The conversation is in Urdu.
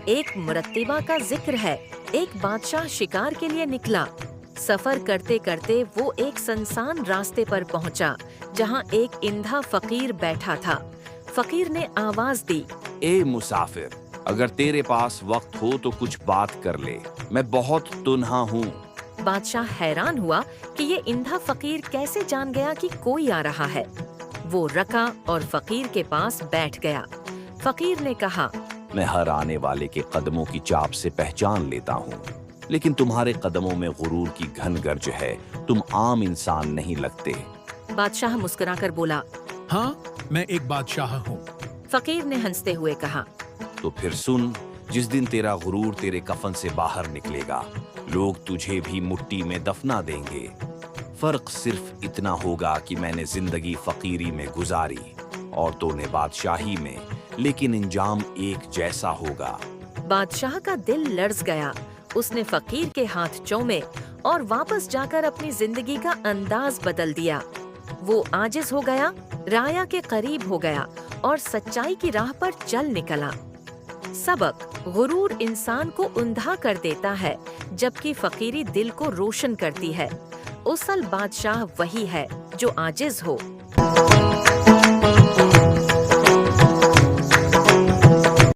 ایک مرتبہ کا ذکر ہے، ایک بادشاہ شکار کے لیے نکلا۔ سفر کرتے کرتے وہ ایک سنسان راستے پر پہنچا جہاں ایک اندھا فقیر بیٹھا تھا۔ فقیر نے آواز دی، اے مسافر، اگر تیرے پاس وقت ہو تو کچھ بات کر لے، میں بہت تنہا ہوں۔ بادشاہ حیران ہوا کہ یہ اندھا فقیر کیسے جان گیا کہ کوئی آ رہا ہے۔ وہ رکا اور فقیر کے پاس بیٹھ گیا۔ فقیر نے کہا، میں ہر آنے والے کے قدموں کی چاپ سے پہچان لیتا ہوں، لیکن تمہارے قدموں میں غرور کی گھن گرج ہے، تم عام انسان نہیں لگتے۔ بادشاہ مسکرا کر بولا، ہاں، میں ایک بادشاہ ہوں۔ فقیر نے ہنستے ہوئے کہا، تو پھر سن، جس دن تیرا غرور تیرے کفن سے باہر نکلے گا، لوگ تجھے بھی مٹی میں دفنا دیں گے۔ فرق صرف اتنا ہوگا کہ میں نے زندگی فقیری میں گزاری اور تو نے بادشاہی میں، لیکن انجام ایک جیسا ہوگا۔ بادشاہ کا دل لرز گیا۔ اس نے فقیر کے ہاتھ چومے اور واپس جا کر اپنی زندگی کا انداز بدل دیا۔ وہ عاجز ہو گیا، رایا کے قریب ہو گیا اور سچائی کی راہ پر چل نکلا۔ سبق: غرور انسان کو اندھا کر دیتا ہے، جبکہ فقیری دل کو روشن کرتی ہے۔ اصل بادشاہ وہی ہے جو عاجز ہو۔